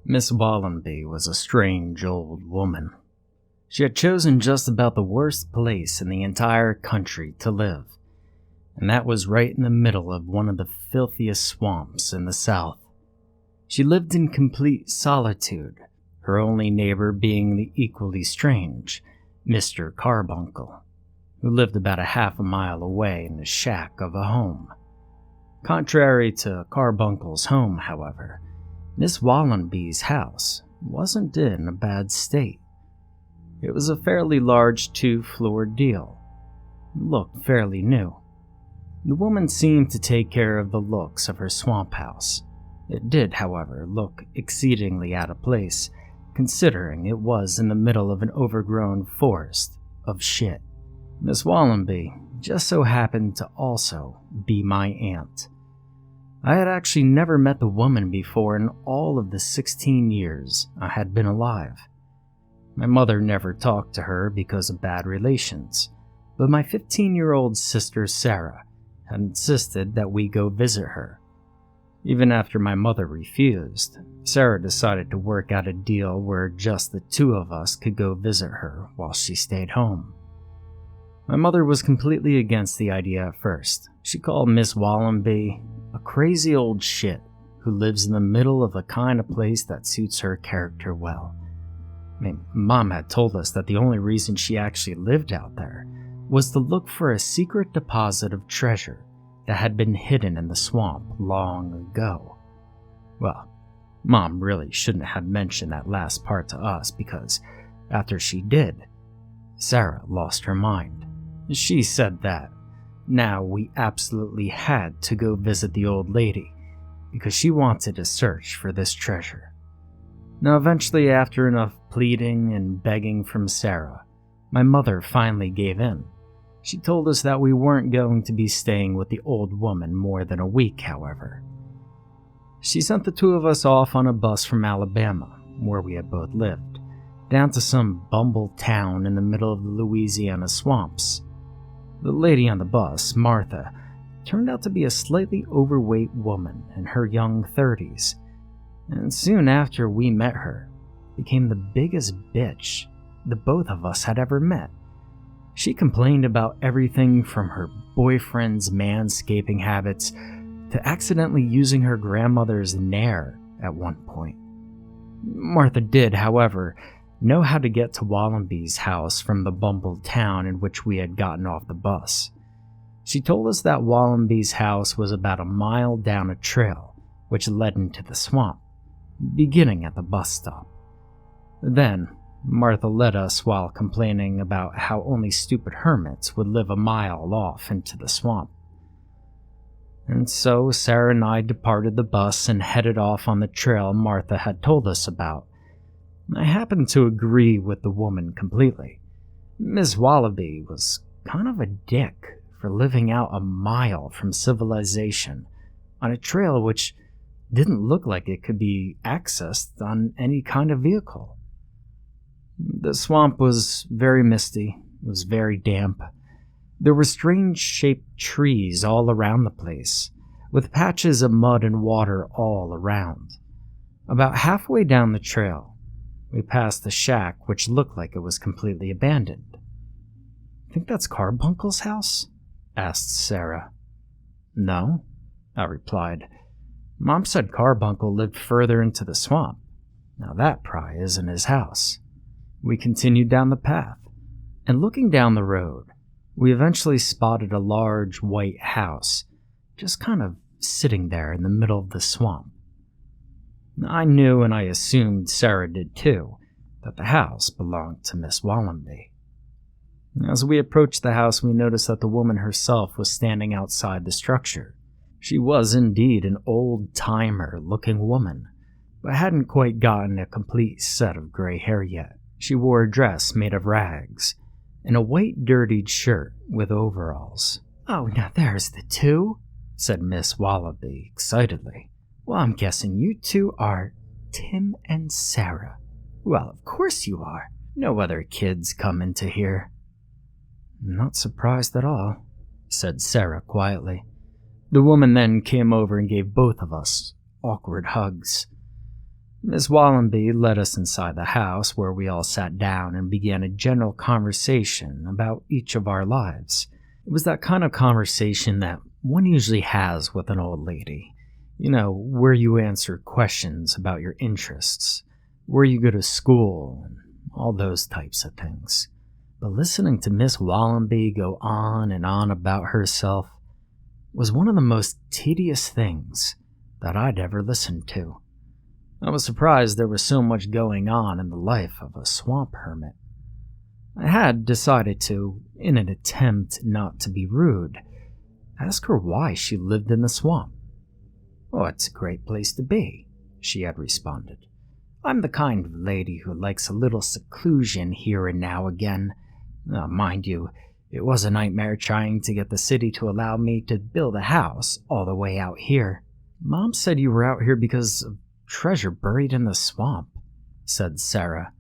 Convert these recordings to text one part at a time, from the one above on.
Miss Wallenby was a strange old woman. She had chosen just about the worst place in the entire country to live, and that was right in the middle of one of the filthiest swamps in the south. She lived in complete solitude, her only neighbor being the equally strange Mr. Carbuncle, who lived about a half a mile away in the shack of a home. Contrary to Carbuncle's home, however, Miss Wallenby's house wasn't in a bad state. It was a fairly large 2-floor deal. It looked fairly new. The woman seemed to take care of the looks of her swamp house. It did, however, look exceedingly out of place, considering it was in the middle of an overgrown forest of shit. Miss Wallenby just so happened to also be my aunt. I had actually never met the woman before in all of the 16 years I had been alive. My mother never talked to her because of bad relations, but my 15-year-old sister Sarah had insisted that we go visit her. Even after my mother refused, Sarah decided to work out a deal where just the two of us could go visit her while she stayed home. My mother was completely against the idea at first. She called Miss Wallenby a crazy old shit who lives in the middle of the kind of place that suits her character well. Mom had told us that the only reason she actually lived out there was to look for a secret deposit of treasure that had been hidden in the swamp long ago. Well, Mom really shouldn't have mentioned that last part to us because after she did, Sarah lost her mind. She said that now we absolutely had to go visit the old lady because she wanted to search for this treasure. Now eventually, after enough pleading and begging from Sarah, my mother finally gave in. She told us that we weren't going to be staying with the old woman more than a week, however. She sent the two of us off on a bus from Alabama, where we had both lived, down to some bumble town in the middle of the Louisiana swamps. The lady on the bus, Martha, turned out to be a slightly overweight woman in her young 30s, and soon after we met her, became the biggest bitch the both of us had ever met. She complained about everything from her boyfriend's manscaping habits to accidentally using her grandmother's nair at one point. Martha did, however, know how to get to Wallenby's house from the bumbled town in which we had gotten off the bus. She told us that Wallenby's house was about a mile down a trail which led into the swamp, beginning at the bus stop. Then, Martha led us while complaining about how only stupid hermits would live a mile off into the swamp. And so Sarah and I departed the bus and headed off on the trail Martha had told us about. I happened to agree with the woman completely. Miss Wallenby was kind of a dick for living out a mile from civilization on a trail which didn't look like it could be accessed on any kind of vehicle. The swamp was very misty, it was very damp. There were strange-shaped trees all around the place, with patches of mud and water all around. About halfway down the trail, we passed a shack which looked like it was completely abandoned. "Think that's Carbuncle's house?" asked Sarah. "No," I replied. "Mom said Carbuncle lived further into the swamp. Now that probably isn't his house." We continued down the path, and looking down the road, we eventually spotted a large white house, just kind of sitting there in the middle of the swamp. I knew, and I assumed Sarah did too, that the house belonged to Miss Wallenby. As we approached the house, we noticed that the woman herself was standing outside the structure. She was indeed an old-timer-looking woman, but hadn't quite gotten a complete set of gray hair yet. She wore a dress made of rags, and a white dirtied shirt with overalls. "Oh, now there's the two," said Miss Wallenby excitedly. "Well, I'm guessing you two are Tim and Sarah." "Well, of course you are. No other kids come into here." "Not surprised at all," said Sarah quietly. The woman then came over and gave both of us awkward hugs. Miss Wallenby led us inside the house, where we all sat down and began a general conversation about each of our lives. It was that kind of conversation that one usually has with an old lady. You know, where you answer questions about your interests, where you go to school, and all those types of things. But listening to Miss Wallenby go on and on about herself was one of the most tedious things that I'd ever listened to. I was surprised there was so much going on in the life of a swamp hermit. I had decided to, in an attempt not to be rude, ask her why she lived in the swamp. "Oh, it's a great place to be," she had responded. "I'm the kind of lady who likes a little seclusion here and now again. Mind you, it was a nightmare trying to get the city to allow me to build a house all the way out here." "Mom said you were out here because of treasure buried in the swamp," said Sarah.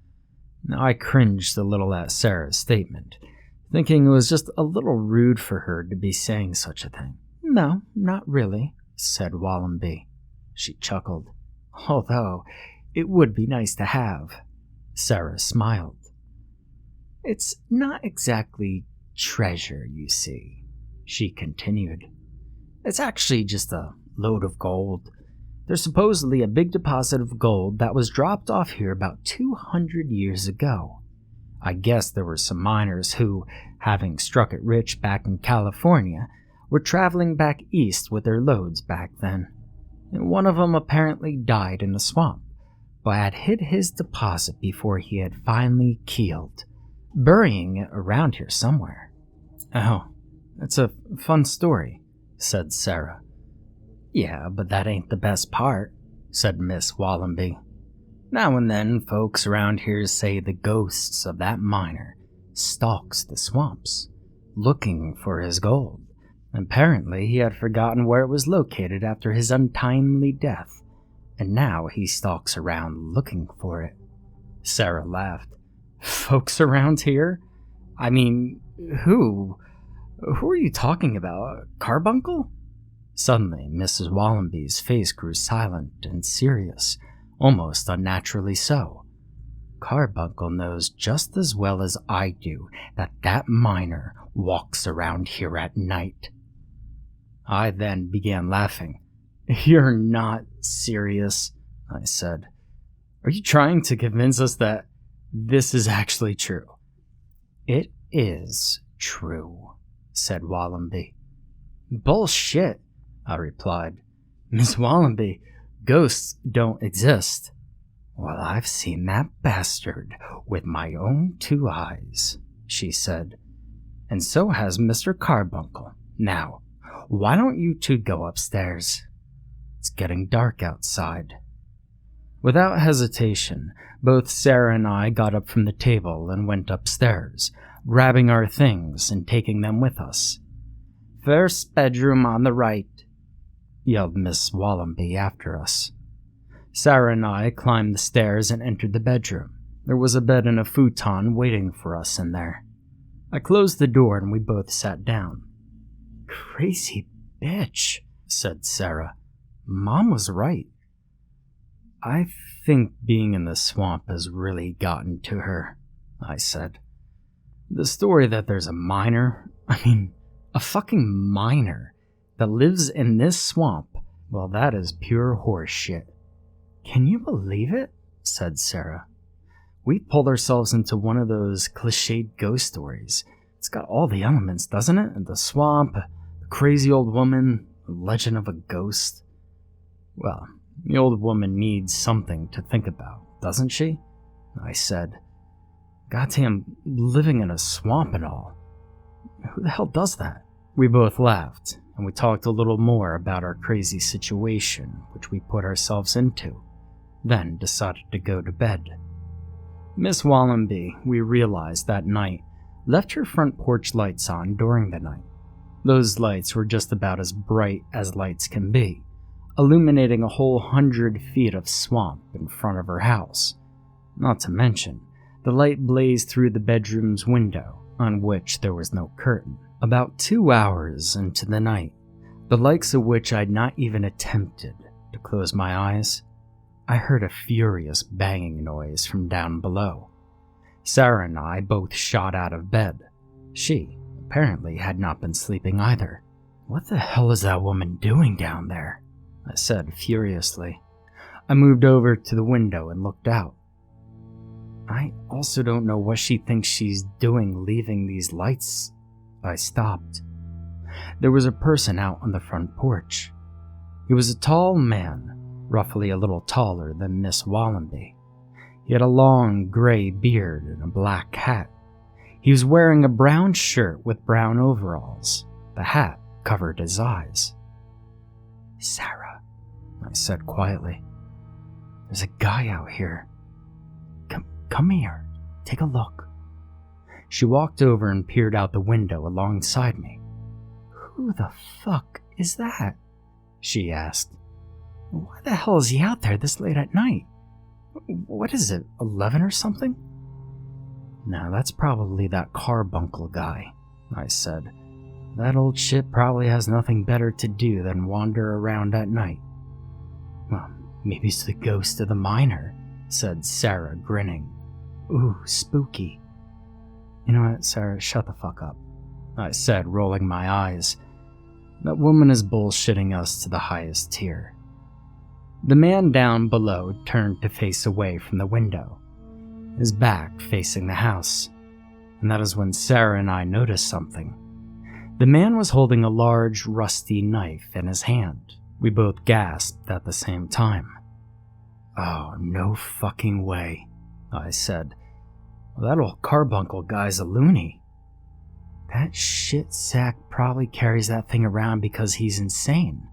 Now, I cringed a little at Sarah's statement, thinking it was just a little rude for her to be saying such a thing. "No, not really," said Wallenby. She chuckled. "Although, it would be nice to have." Sarah smiled. "It's not exactly treasure, you see," she continued. "It's actually just a load of gold. There's supposedly a big deposit of gold that was dropped off here about 200 years ago. I guess there were some miners who, having struck it rich back in California, were traveling back east with their loads back then. And one of them apparently died in the swamp, but had hid his deposit before he had finally keeled, burying it around here somewhere." "Oh, that's a fun story," said Sarah. "Yeah, but that ain't the best part," said Miss Wallenby. "Now and then, folks around here say the ghosts of that miner stalks the swamps, looking for his gold. Apparently, he had forgotten where it was located after his untimely death, and now he stalks around looking for it." Sarah laughed. "Folks around here? I mean, who? Who are you talking about? Carbuncle?" Suddenly, Mrs. Wallenby's face grew silent and serious, almost unnaturally so. "Carbuncle knows just as well as I do that that miner walks around here at night." I then began laughing. "You're not serious," I said. "Are you trying to convince us that this is actually true?" "It is true," said Wallenby. "Bullshit," I replied. "Miss Wallenby, ghosts don't exist." "Well, I've seen that bastard with my own 2 eyes," she said. "And so has Mr. Carbuncle. Now, why don't you two go upstairs? It's getting dark outside." Without hesitation, both Sarah and I got up from the table and went upstairs, grabbing our things and taking them with us. "First bedroom on the right," yelled Miss Wallenby after us. Sarah and I climbed the stairs and entered the bedroom. There was a bed and a futon waiting for us in there. I closed the door and we both sat down. "Crazy bitch," said Sarah. "Mom was right." "I think being in the swamp has really gotten to her," I said. "The story that there's a fucking miner, that lives in this swamp, well, that is pure horse shit." "Can you believe it?" said Sarah. "We pulled ourselves into one of those cliched ghost stories. It's got all the elements, doesn't it? The swamp, the crazy old woman, the legend of a ghost." "Well, the old woman needs something to think about, doesn't she?" I said. "Goddamn, living in a swamp and all. Who the hell does that?" We both laughed, and we talked a little more about our crazy situation, which we put ourselves into, then decided to go to bed. Miss Wallenby, we realized that night, left her front porch lights on during the night. Those lights were just about as bright as lights can be, illuminating a whole 100 feet of swamp in front of her house. Not to mention, the light blazed through the bedroom's window, on which there was no curtain. About 2 hours into the night, the likes of which I'd not even attempted to close my eyes, I heard a furious banging noise from down below. Sarah and I both shot out of bed. She, apparently, had not been sleeping either. "What the hell is that woman doing down there?" I said furiously. I moved over to the window and looked out. "I also don't know what she thinks she's doing leaving these lights." I stopped. There was a person out on the front porch. He was a tall man, roughly a little taller than Miss Wallenby. He had a long gray beard and a black hat. He was wearing a brown shirt with brown overalls. The hat covered his eyes. "Sarah," I said quietly, "there's a guy out here. Come here, take a look." She walked over and peered out the window alongside me. "Who the fuck is that?" she asked. "Why the hell is he out there this late at night? What is it, 11 or something?" "No, that's probably that Carbuncle guy," I said. "That old shit probably has nothing better to do than wander around at night." "Well, maybe it's the ghost of the miner," said Sarah, grinning. "Ooh, spooky." "You know what, Sarah, shut the fuck up," I said, rolling my eyes. "That woman is bullshitting us to the highest tier." The man down below turned to face away from the window, his back facing the house, and that is when Sarah and I noticed something. The man was holding a large, rusty knife in his hand. We both gasped at the same time. "Oh, no fucking way," I said. "Well, that old Carbuncle guy's a loony." "That shit sack probably carries that thing around because he's insane,"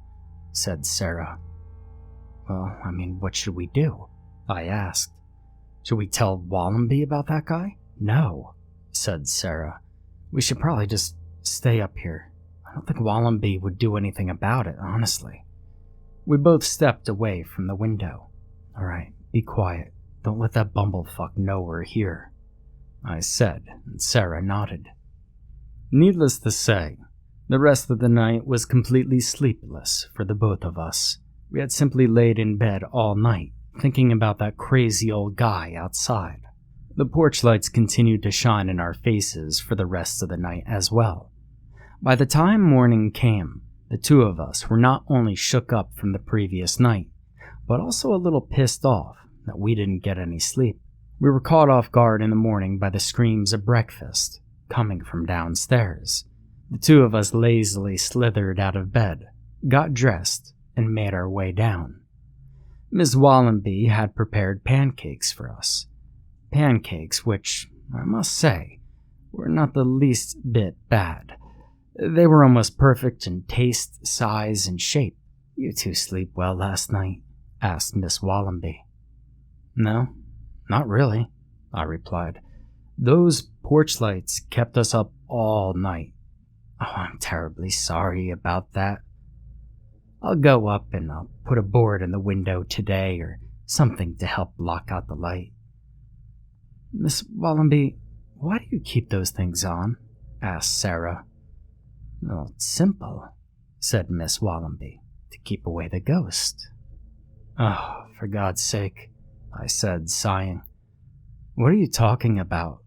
said Sarah. "Well, I mean, what should we do?" I asked. "Should we tell Wallenby about that guy?" "No," said Sarah. "We should probably just stay up here. I don't think Wallenby would do anything about it, honestly." We both stepped away from the window. "All right, be quiet. Don't let that bumblefuck know we're here," I said, and Sarah nodded. Needless to say, the rest of the night was completely sleepless for the both of us. We had simply laid in bed all night, thinking about that crazy old guy outside. The porch lights continued to shine in our faces for the rest of the night as well. By the time morning came, the two of us were not only shook up from the previous night, but also a little pissed off that we didn't get any sleep. We were caught off guard in the morning by the screams of breakfast coming from downstairs. The two of us lazily slithered out of bed, got dressed, and made our way down. Miss Wallenby had prepared pancakes for us. Pancakes which, I must say, were not the least bit bad. They were almost perfect in taste, size, and shape. "You two sleep well last night?" asked Miss Wallenby. "No, not really," I replied. "Those porch lights kept us up all night." "Oh, I'm terribly sorry about that. I'll go up and I'll put a board in the window today or something to help block out the light." "Miss Wallenby, why do you keep those things on?" asked Sarah. "Well, it's simple," said Miss Wallenby, "to keep away the ghost." "Oh, for God's sake," I said, sighing. "What are you talking about?"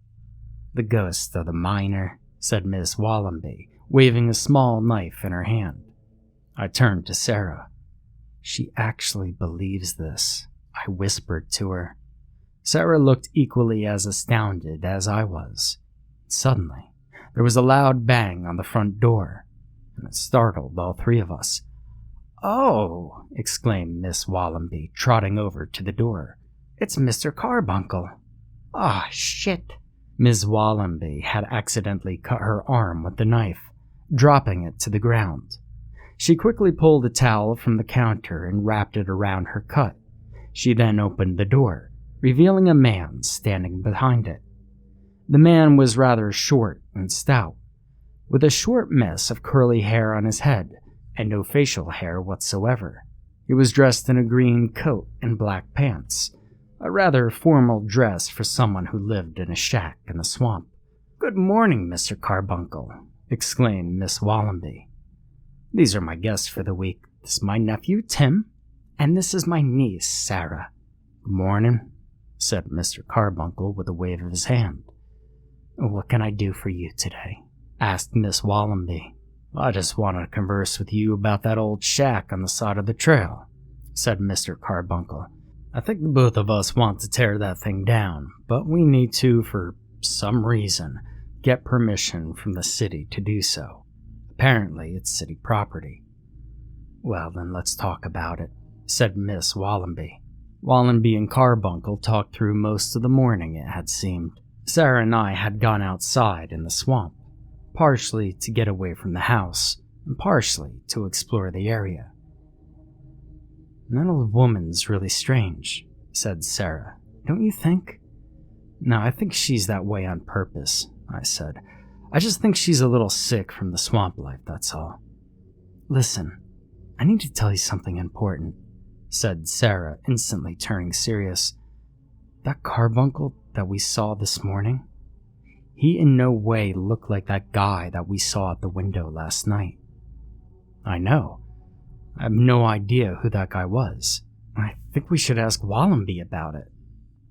"The ghost of the miner," said Miss Wallenby, waving a small knife in her hand. I turned to Sarah. "She actually believes this," I whispered to her. Sarah looked equally as astounded as I was. Suddenly, there was a loud bang on the front door, and it startled all three of us. "Oh!" exclaimed Miss Wallenby, trotting over to the door. "It's Mr. Carbuncle." "Ah, shit!" Miss Wallenby had accidentally cut her arm with the knife, dropping it to the ground. She quickly pulled a towel from the counter and wrapped it around her cut. She then opened the door, revealing a man standing behind it. The man was rather short and stout, with a short mess of curly hair on his head and no facial hair whatsoever. He was dressed in a green coat and black pants, a rather formal dress for someone who lived in a shack in the swamp. "Good morning, Mr. Carbuncle," exclaimed Miss Wallenby. "These are my guests for the week. This is my nephew, Tim, And this is my niece, Sarah." "Good morning," said Mr. Carbuncle with a wave of his hand. "What can I do for you today?" asked Miss Wallenby. "I just want to converse with you about that old shack on the side of the trail," said Mr. Carbuncle. "I think the both of us want to tear that thing down, but we need to, for some reason, get permission from the city to do so. Apparently, it's city property." "Well, then let's talk about it," said Miss Wallenby. Wallenby and Carbuncle talked through most of the morning, it had seemed. Sarah and I had gone outside in the swamp, partially to get away from the house, and partially to explore the area. "That old woman's really strange," said Sarah. "Don't you think?" "No, I think she's that way on purpose," I said. "I just think she's a little sick from the swamp life, that's all." "Listen, I need to tell you something important," said Sarah, instantly turning serious. "That carbuncle that we saw this morning, he in no way looked like that guy that we saw at the window last night." "I know. I have no idea who that guy was." "I think we should ask Wallenby about it,"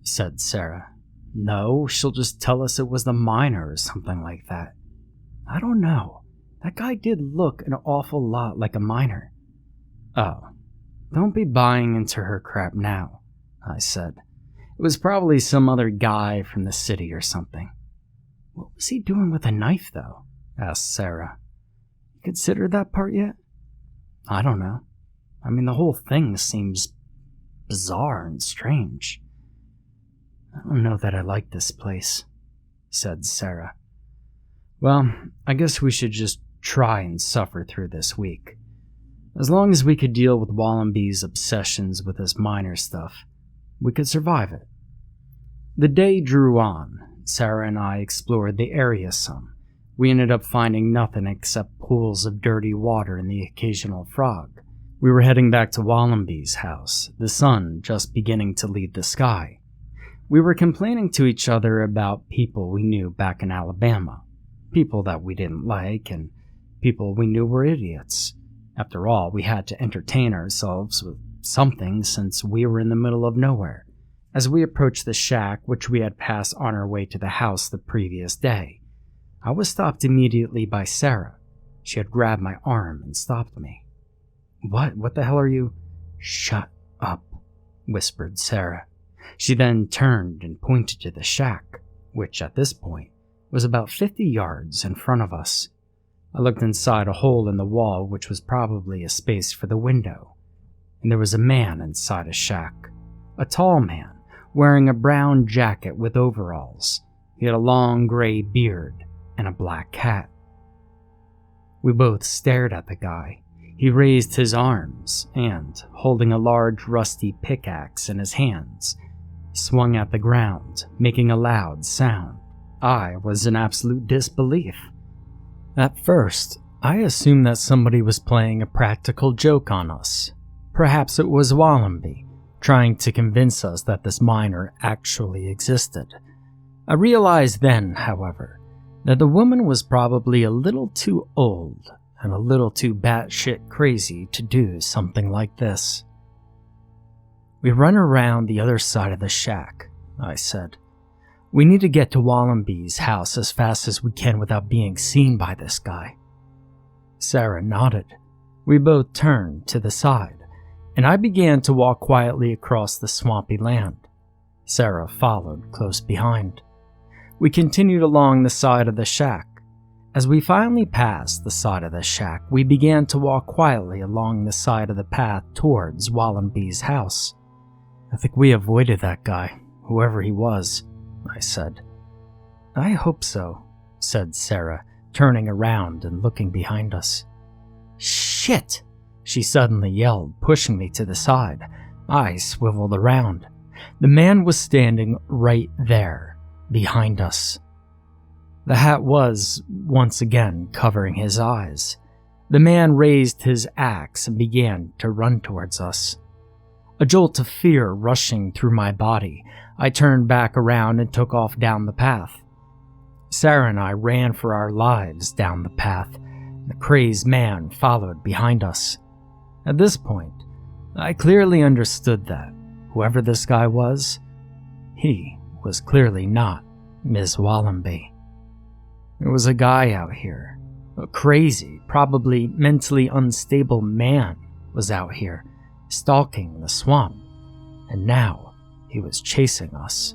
said Sarah. "No, she'll just tell us it was the miner or something like that." "I don't know. That guy did look an awful lot like a miner." "Oh, don't be buying into her crap now," I said. "It was probably some other guy from the city or something." "What was he doing with a knife, though?" asked Sarah. "You considered that part yet?" "I don't know. I mean, the whole thing seems bizarre and strange." "I don't know that I like this place," said Sarah. "Well, I guess we should just try and suffer through this week. As long as we could deal with Wallenby's obsessions with this miner stuff, we could survive it." The day drew on. Sarah and I explored the area some. We ended up finding nothing except pools of dirty water and the occasional frog. We were heading back to Wallenby's house, the sun just beginning to leave the sky. We were complaining to each other about people we knew back in Alabama, people that we didn't like, and people we knew were idiots. After all, we had to entertain ourselves with something since we were in the middle of nowhere. As we approached the shack, which we had passed on our way to the house the previous day, I was stopped immediately by Sarah. She had grabbed my arm and stopped me. What the hell are you?" "Shut up," whispered Sarah. She then turned and pointed to the shack, which at this point was about 50 yards in front of us. I looked inside a hole in the wall, which was probably a space for the window, and there was a man inside a shack. A tall man, wearing a brown jacket with overalls. He had a long gray beard and a black hat. We both stared at the guy. He raised his arms and, holding a large rusty pickaxe in his hands, swung at the ground, making a loud sound. I was in absolute disbelief. At first, I assumed that somebody was playing a practical joke on us. Perhaps it was Wallenby, trying to convince us that this miner actually existed. I realized then, however, that the woman was probably a little too old and a little too batshit crazy to do something like this. "We run around the other side of the shack," I said. "We need to get to Wallenby's house as fast as we can without being seen by this guy." Sarah nodded. We both turned to the side, and I began to walk quietly across the swampy land. Sarah followed close behind. We continued along the side of the shack. As we finally passed the side of the shack, we began to walk quietly along the side of the path towards Wallenby's house. "I think we avoided that guy, whoever he was," I said. "I hope so," said Sarah, turning around and looking behind us. "Shit!" she suddenly yelled, pushing me to the side. I swiveled around. The man was standing right there, behind us. The hat was, once again, covering his eyes. The man raised his axe and began to run towards us. A jolt of fear rushing through my body, I turned back around and took off down the path. Sarah and I ran for our lives down the path. The crazed man followed behind us. At this point, I clearly understood that, whoever this guy was, he was clearly not Ms. Wallenby. There was a guy out here, a crazy, probably mentally unstable man was out here, stalking the swamp, and now he was chasing us.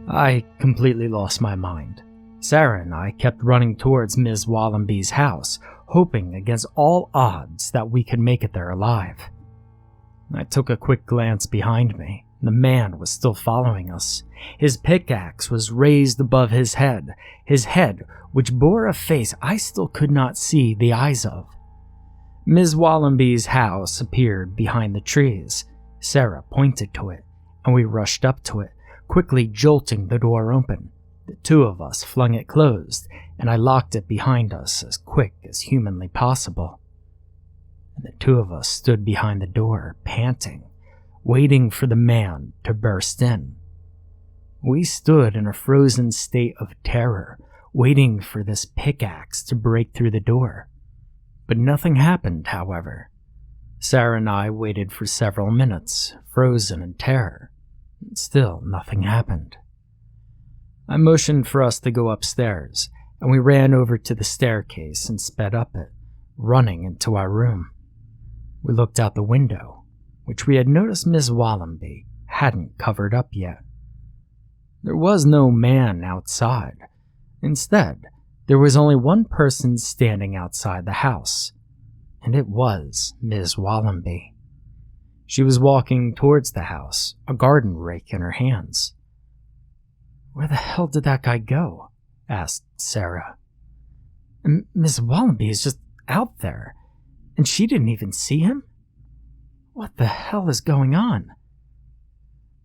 I completely lost my mind. Sarah and I kept running towards Ms. Wallenby's house, hoping against all odds that we could make it there alive. I took a quick glance behind me. The man was still following us. His pickaxe was raised above his head, which bore a face I still could not see the eyes of. Ms. Wallenby's house appeared behind the trees. Sarah pointed to it, and we rushed up to it, quickly jolting the door open. The two of us flung it closed, and I locked it behind us as quick as humanly possible. And the two of us stood behind the door, panting, waiting for the man to burst in. We stood in a frozen state of terror, waiting for this pickaxe to break through the door. But nothing happened, however. Sarah and I waited for several minutes, frozen in terror. Still nothing happened. I motioned for us to go upstairs, and we ran over to the staircase and sped up it, running into our room. We looked out the window, which we had noticed Ms. Wallenby hadn't covered up yet. There was no man outside. Instead, there was only one person standing outside the house, and it was Ms. Wallenby. She was walking towards the house, a garden rake in her hands. "Where the hell did that guy go?" asked Sarah. "Ms. Wallenby is just out there, and she didn't even see him? What the hell is going on?"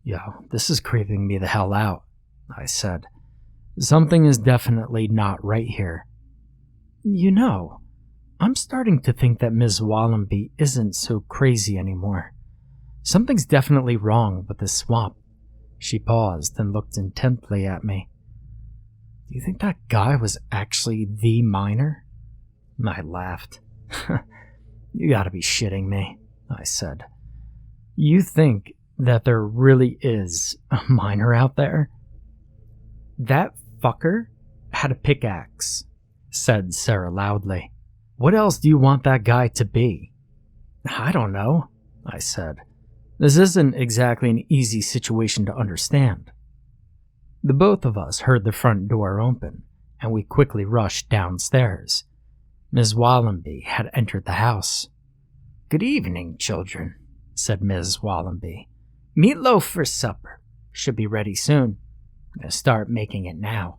"Yo, this is creeping me the hell out," I said. "Something is definitely not right here." "You know, I'm starting to think that Ms. Wallenby isn't so crazy anymore. Something's definitely wrong with the swamp." She paused and looked intently at me. "Do you think that guy was actually the miner?" I laughed. "You gotta be shitting me," I said. "You think that there really is a miner out there?" "That fucker had a pickaxe," said Sarah loudly. "What else do you want that guy to be?" "I don't know," I said. "This isn't exactly an easy situation to understand." The both of us heard the front door open, and we quickly rushed downstairs. Ms. Wallenby had entered the house. "Good evening, children," said Ms. Wallenby. "Meatloaf for supper. Should be ready soon. I'm going to start making it now."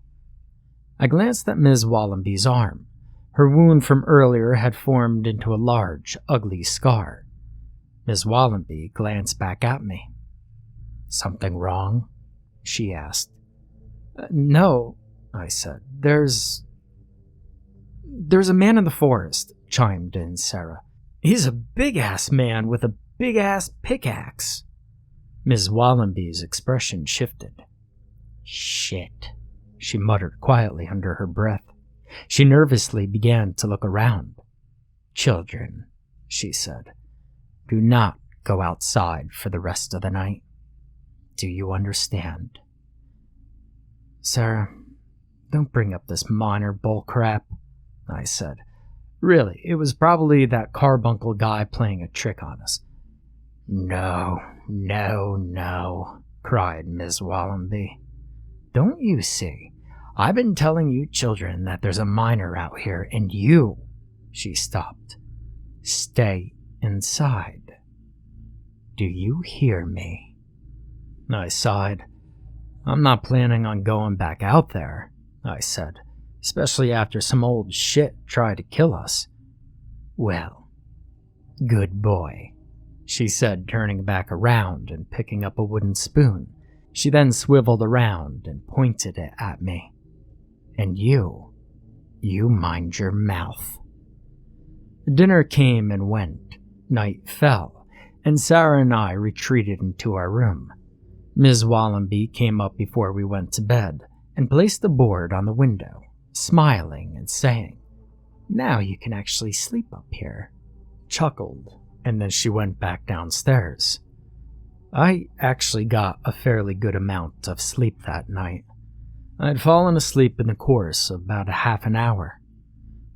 I glanced at Ms. Wallenby's arm. Her wound from earlier had formed into a large, ugly scar. Ms. Wallenby glanced back at me. "Something wrong?" she asked. "No," I said. There's a man in the forest," chimed in Sarah. "He's a big-ass man with a big-ass pickaxe." Ms. Wallenby's expression shifted. "Shit," she muttered quietly under her breath. She nervously began to look around. "Children," she said, "do not go outside for the rest of the night. Do you understand?" "Sarah, don't bring up this minor bullcrap," I said. "Really, it was probably that Carbuncle guy playing a trick on us." No, cried Ms. Wallenby. "Don't you see? I've been telling you children that there's a miner out here, and you," she stopped, "stay inside. Do you hear me?" I sighed. "I'm not planning on going back out there," I said, "especially after some old shit tried to kill us." "Well, good boy," she said, turning back around and picking up a wooden spoon. She then swiveled around and pointed it at me. "And you mind your mouth." Dinner came and went. Night fell, and Sarah and I retreated into our room. Ms. Wallenby came up before we went to bed and placed the board on the window, smiling and saying, "Now you can actually sleep up here," chuckled, and then she went back downstairs. I actually got a fairly good amount of sleep that night. I'd fallen asleep in the course of about a half an hour.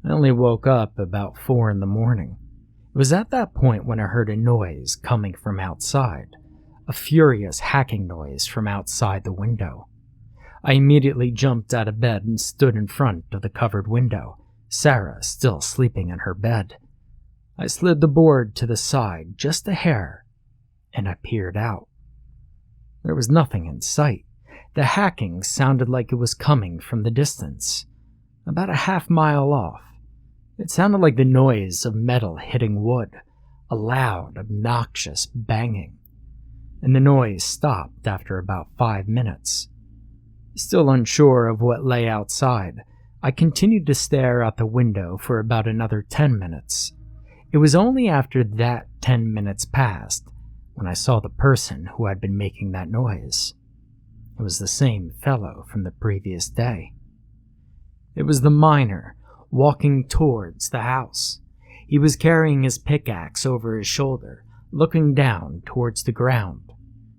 I only woke up about 4 in the morning. It was at that point when I heard a noise coming from outside, a furious hacking noise from outside the window. I immediately jumped out of bed and stood in front of the covered window, Sarah still sleeping in her bed. I slid the board to the side just a hair, and I peered out. There was nothing in sight. The hacking sounded like it was coming from the distance, about a half-mile off. It sounded like the noise of metal hitting wood, a loud, obnoxious banging. And the noise stopped after about 5 minutes. Still unsure of what lay outside, I continued to stare out the window for about another 10 minutes. It was only after that 10 minutes passed when I saw the person who had been making that noise. It was the same fellow from the previous day. It was the miner walking towards the house. He was carrying his pickaxe over his shoulder, looking down towards the ground.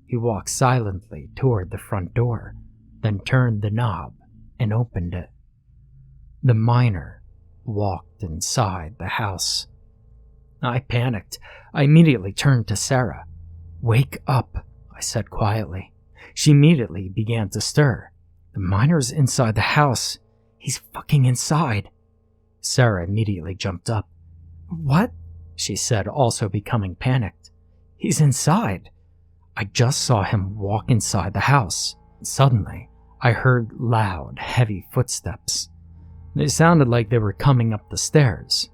He walked silently toward the front door, then turned the knob and opened it. The miner walked inside the house. I panicked. I immediately turned to Sarah. "Wake up," I said quietly. She immediately began to stir. "The miner's inside the house. He's fucking inside." Sarah immediately jumped up. "What?" she said, also becoming panicked. "He's inside. I just saw him walk inside the house." Suddenly, I heard loud, heavy footsteps. They sounded like they were coming up the stairs.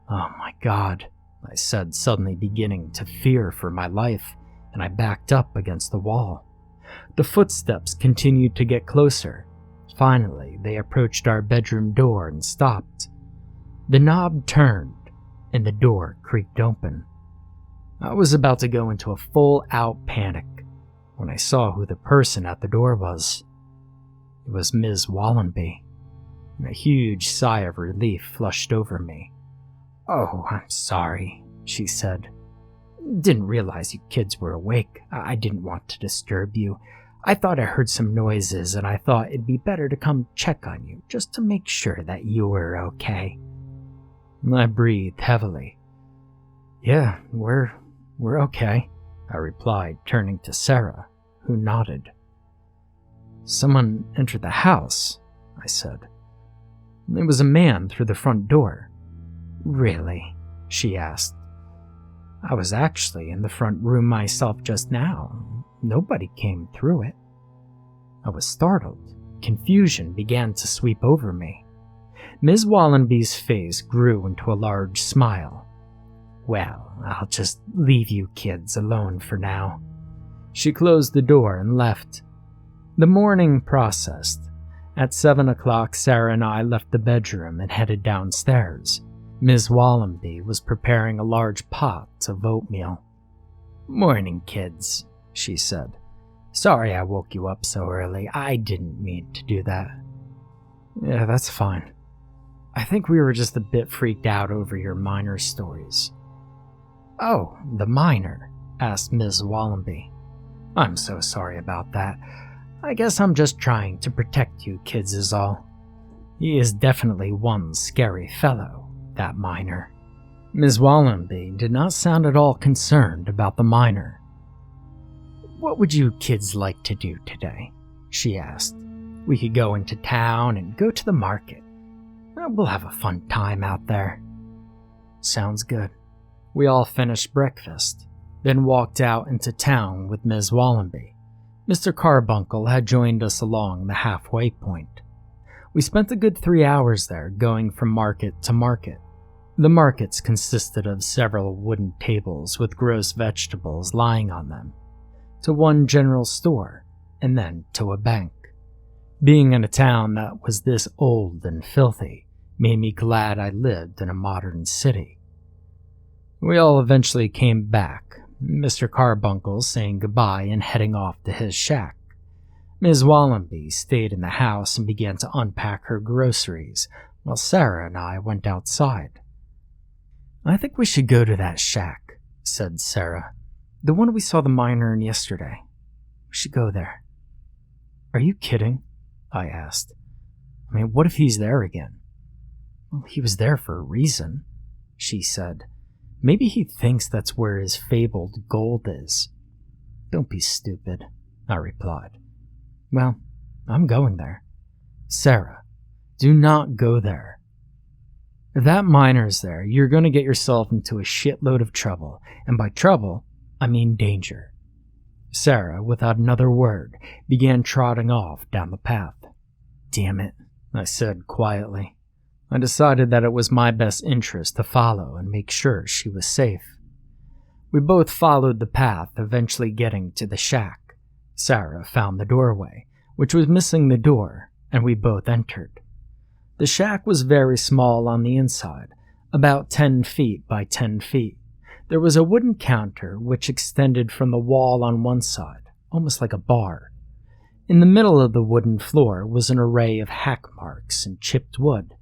"Oh my God," I said, suddenly beginning to fear for my life, and I backed up against the wall. The footsteps continued to get closer. Finally, they approached our bedroom door and stopped. The knob turned, and the door creaked open. I was about to go into a full-out panic when I saw who the person at the door was. It was Ms. Wallenby, and a huge sigh of relief flushed over me. "Oh, I'm sorry," she said. "Didn't realize you kids were awake. I didn't want to disturb you. I thought I heard some noises, and I thought it'd be better to come check on you, just to make sure that you were okay." I breathed heavily. "Yeah, we're okay," I replied, turning to Sarah, who nodded. "Someone entered the house," I said. "It was a man through the front door." "Really?" she asked. "I was actually in the front room myself just now. Nobody came through it." I was startled. Confusion began to sweep over me. Ms. Wallenby's face grew into a large smile. "Well, I'll just leave you kids alone for now." She closed the door and left. The morning processed. At 7 o'clock, Sarah and I left the bedroom and headed downstairs. Ms. Wallenby was preparing a large pot of oatmeal. "Morning, kids," she said. "Sorry I woke you up so early. I didn't mean to do that." "Yeah, that's fine. I think we were just a bit freaked out over your miner stories." "Oh, the miner?" asked Ms. Wallenby. "I'm so sorry about that. I guess I'm just trying to protect you kids is all. He is definitely one scary fellow, that miner." Ms. Wallenby did not sound at all concerned about the miner. "What would you kids like to do today?" she asked. "We could go into town and go to the market. We'll have a fun time out there." "Sounds good." We all finished breakfast, then walked out into town with Ms. Wallenby. Mr. Carbuncle had joined us along the halfway point. We spent a good 3 hours there, going from market to market. The markets consisted of several wooden tables with gross vegetables lying on them, to one general store, and then to a bank. Being in a town that was this old and filthy made me glad I lived in a modern city. We all eventually came back, Mr. Carbuncle saying goodbye and heading off to his shack. Ms. Wallenby stayed in the house and began to unpack her groceries, while Sarah and I went outside. "I think we should go to that shack," said Sarah. "The one we saw the miner in yesterday. We should go there." "Are you kidding?" I asked. "I mean, what if he's there again?" "Well, he was there for a reason," she said. "Maybe he thinks that's where his fabled gold is." "Don't be stupid," I replied. "Well, I'm going there." "Sarah, do not go there. If that miner's there, you're going to get yourself into a shitload of trouble, and by trouble, I mean danger." Sarah, without another word, began trotting off down the path. "Damn it," I said quietly. I decided that it was my best interest to follow and make sure she was safe. We both followed the path, eventually getting to the shack. Sarah found the doorway, which was missing the door, and we both entered. The shack was very small on the inside, about 10 feet by 10 feet. There was a wooden counter which extended from the wall on one side, almost like a bar. In the middle of the wooden floor was an array of hack marks and chipped wood.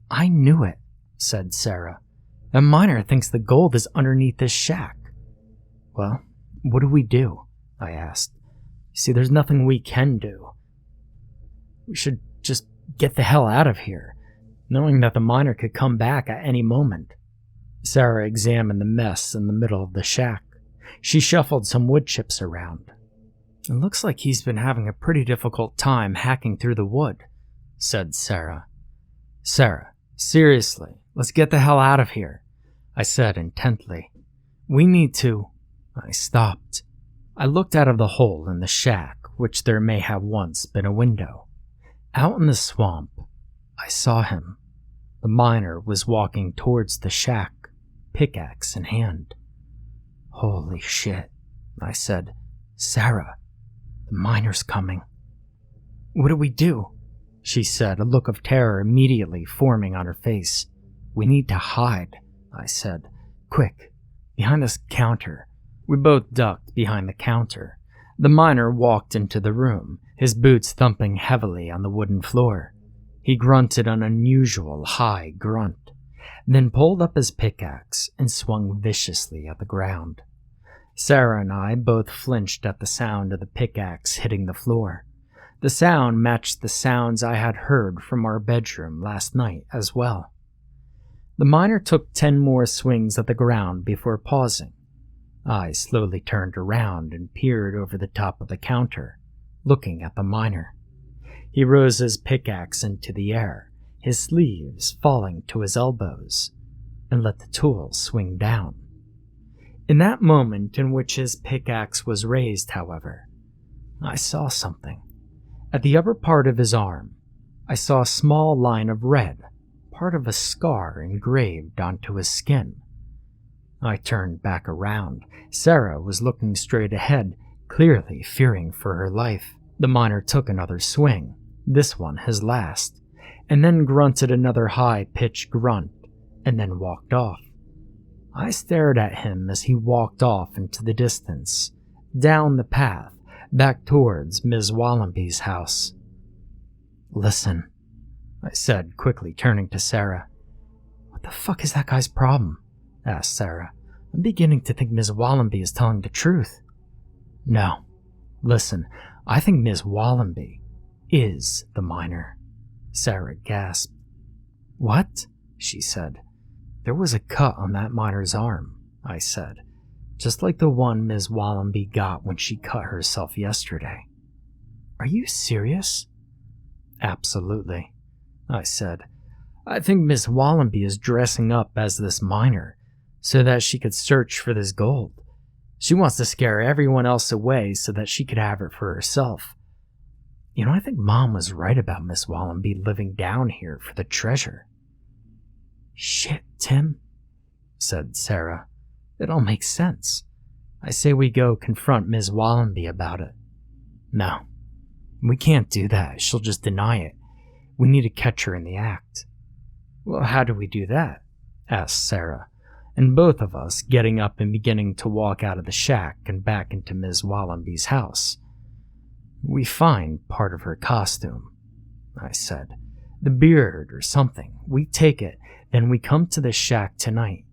"I knew it," said Sarah. "A miner thinks the gold is underneath this shack." "Well, what do we do?" I asked. "You see, there's nothing we can do. We should just get the hell out of here, knowing that the miner could come back at any moment." Sarah examined the mess in the middle of the shack. She shuffled some wood chips around. "It looks like he's been having a pretty difficult time hacking through the wood," said Sarah. "Sarah, seriously, let's get the hell out of here," I said intently. "We need to—" I stopped. I looked out of the hole in the shack, which there may have once been a window. Out in the swamp, I saw him. The miner was walking towards the shack, pickaxe in hand. "Holy shit," I said. "Sarah, the miner's coming." "What do we do?" she said, a look of terror immediately forming on her face. "We need to hide," I said. "Quick, behind this counter." We both ducked behind the counter. The miner walked into the room, his boots thumping heavily on the wooden floor. He grunted an unusual high grunt, then pulled up his pickaxe and swung viciously at the ground. Sarah and I both flinched at the sound of the pickaxe hitting the floor. The sound matched the sounds I had heard from our bedroom last night as well. The miner took 10 more swings at the ground before pausing. I slowly turned around and peered over the top of the counter, looking at the miner. He rose his pickaxe into the air, his sleeves falling to his elbows, and let the tool swing down. In that moment in which his pickaxe was raised, however, I saw something. At the upper part of his arm, I saw a small line of red, part of a scar engraved onto his skin. I turned back around. Sarah was looking straight ahead, clearly fearing for her life. The miner took another swing, this one his last, and then grunted another high-pitched grunt, and then walked off. I stared at him as he walked off into the distance, down the path, back towards Ms. Wallenby's house. "Listen," I said, quickly turning to Sarah. "What the fuck is that guy's problem?" asked Sarah. "I'm beginning to think Ms. Wallenby is telling the truth." "No. Listen, I think Ms. Wallenby is the miner," Sarah gasped. "What?" she said. "There was a cut on that miner's arm," I said, "just like the one Ms. Wallenby got when she cut herself yesterday." "Are you serious?" "Absolutely," I said. "I think Miss Wallenby is dressing up as this miner so that she could search for this gold. She wants to scare everyone else away so that she could have it for herself. You know, I think Mom was right about Miss Wallenby living down here for the treasure." "Shit, Tim," said Sarah. "It all makes sense. I say we go confront Miss Wallenby about it." "No, we can't do that. She'll just deny it. We need to catch her in the act." "Well, how do we do that?" asked Sarah, and both of us getting up and beginning to walk out of the shack and back into Ms. Wallenby's house. "We find part of her costume," I said. "The beard or something. We take it, then we come to the shack tonight.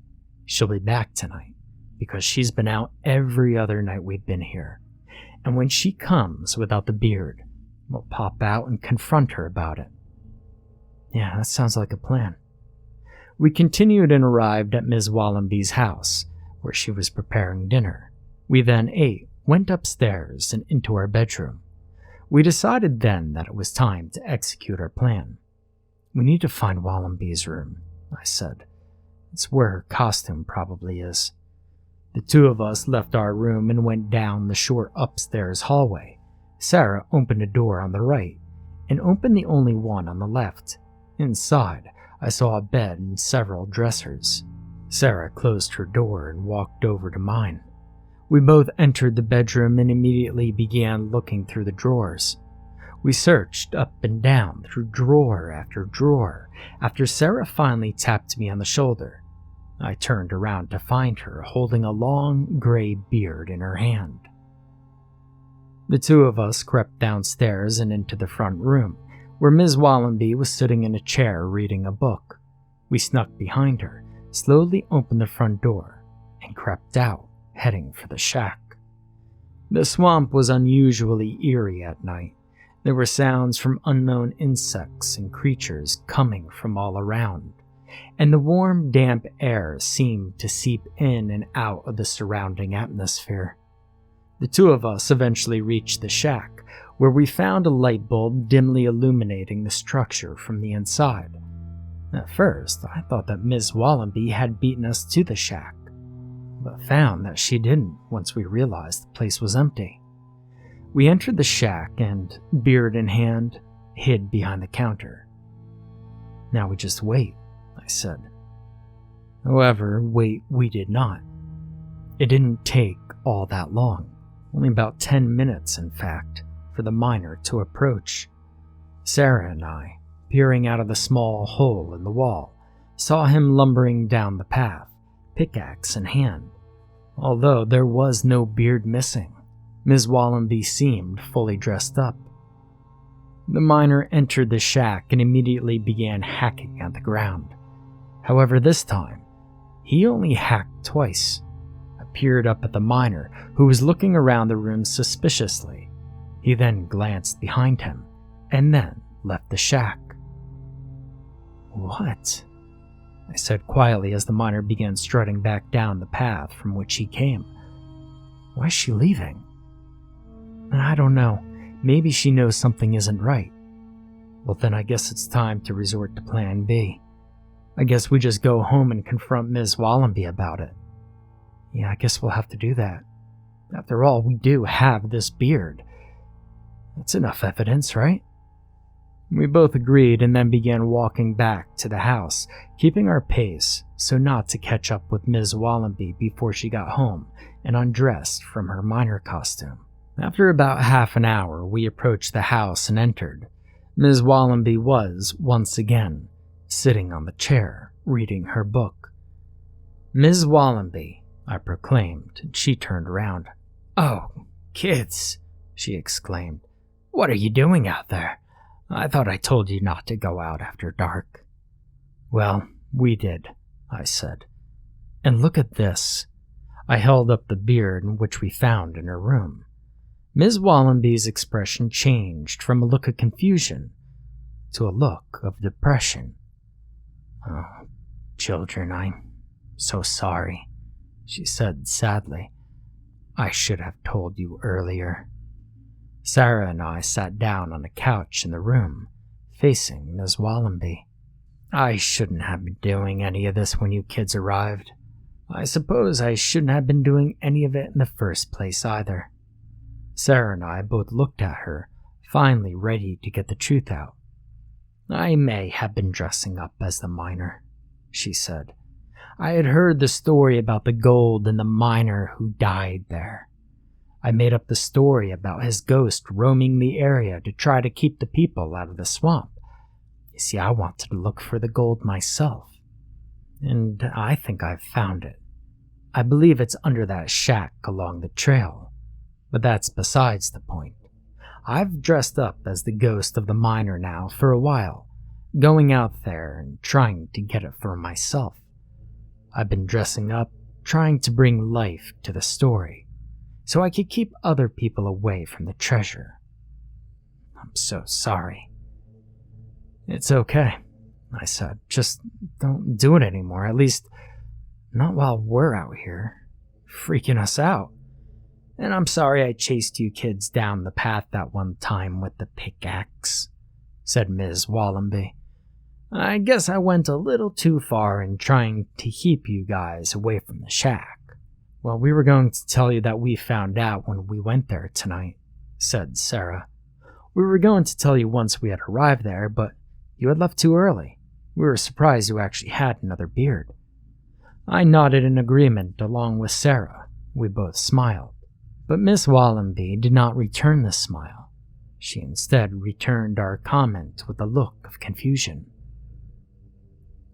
She'll be back tonight. because she's been out every other night we've been here. And when she comes without the beard, we'll pop out and confront her about it." "Yeah, that sounds like a plan." We continued and arrived at Ms. Wallenby's house, where she was preparing dinner. We then ate, went upstairs, and into our bedroom. We decided then that it was time to execute our plan. "We need to find Wallenby's room," I said. "It's where her costume probably is." The two of us left our room and went down the short upstairs hallway. Sarah opened a door on the right, and opened the only one on the left. Inside, I saw a bed and several dressers. Sarah closed her door and walked over to mine. We both entered the bedroom and immediately began looking through the drawers. We searched up and down through drawer after drawer, after Sarah finally tapped me on the shoulder. I turned around to find her holding a long gray beard in her hand. The two of us crept downstairs and into the front room, where Ms. Wallenby was sitting in a chair reading a book. We snuck behind her, slowly opened the front door, and crept out, heading for the shack. The swamp was unusually eerie at night. There were sounds from unknown insects and creatures coming from all around, and the warm, damp air seemed to seep in and out of the surrounding atmosphere. The two of us eventually reached the shack, where we found a light bulb dimly illuminating the structure from the inside. At first, I thought that Ms. Wallenby had beaten us to the shack, but found that she didn't once we realized the place was empty. We entered the shack and, beard in hand, hid behind the counter. "Now we just wait," I said. However, wait we did not. It didn't take all that long, only about 10 minutes in fact, for the miner to approach. Sarah and I, peering out of the small hole in the wall, saw him lumbering down the path, pickaxe in hand. Although there was no beard missing, Ms. Wallenby seemed fully dressed up. The miner entered the shack and immediately began hacking at the ground. However, this time, he only hacked twice. I peered up at the miner, who was looking around the room suspiciously. He then glanced behind him, and then left the shack. "What?" I said quietly as the miner began strutting back down the path from which he came. "Why is she leaving?" "I don't know. Maybe she knows something isn't right." "Well, then I guess it's time to resort to plan B. I guess we just go home and confront Ms. Wallenby about it." "Yeah, I guess we'll have to do that. After all, we do have this beard. That's enough evidence, right?" We both agreed and then began walking back to the house, keeping our pace so not to catch up with Ms. Wallenby before she got home and undressed from her miner costume. After about half an hour, we approached the house and entered. Ms. Wallenby was, once again, sitting on the chair, reading her book. "Ms. Wallenby," I proclaimed, and she turned around. "Oh, kids," she exclaimed. "What are you doing out there? I thought I told you not to go out after dark." "Well, we did," I said. "And look at this." I held up the beard which we found in her room. Ms. Wallenby's expression changed from a look of confusion to a look of depression. "Oh, children, I'm so sorry," she said sadly. "I should have told you earlier." Sarah and I sat down on a couch in the room, facing Ms. Wallenby. "I shouldn't have been doing any of this when you kids arrived. I suppose I shouldn't have been doing any of it in the first place either." Sarah and I both looked at her, finally ready to get the truth out. "I may have been dressing up as the miner," she said. "I had heard the story about the gold and the miner who died there. I made up the story about his ghost roaming the area to try to keep the people out of the swamp. You see, I wanted to look for the gold myself, and I think I've found it. I believe it's under that shack along the trail, but that's besides the point. I've dressed up as the ghost of the miner now for a while, going out there and trying to get it for myself. I've been dressing up, trying to bring life to the story, so I could keep other people away from the treasure. I'm so sorry. It's okay, I said. Just don't do it anymore, at least not while we're out here, freaking us out. And I'm sorry I chased you kids down the path that one time with the pickaxe, said Ms. Wallenby. I guess I went a little too far in trying to keep you guys away from the shack. Well, we were going to tell you that we found out when we went there tonight, said Sarah. We were going to tell you once we had arrived there, but you had left too early. We were surprised you actually had another beard. I nodded in agreement along with Sarah. We both smiled. But Miss Wallenby did not return the smile. She instead returned our comment with a look of confusion.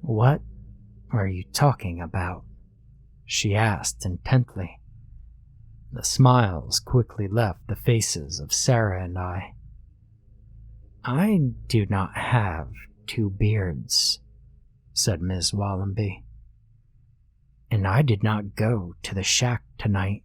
What are you talking about? She asked intently. The smiles quickly left the faces of Sarah and I. I do not have two beards, said Miss Wallenby. And I did not go to the shack tonight.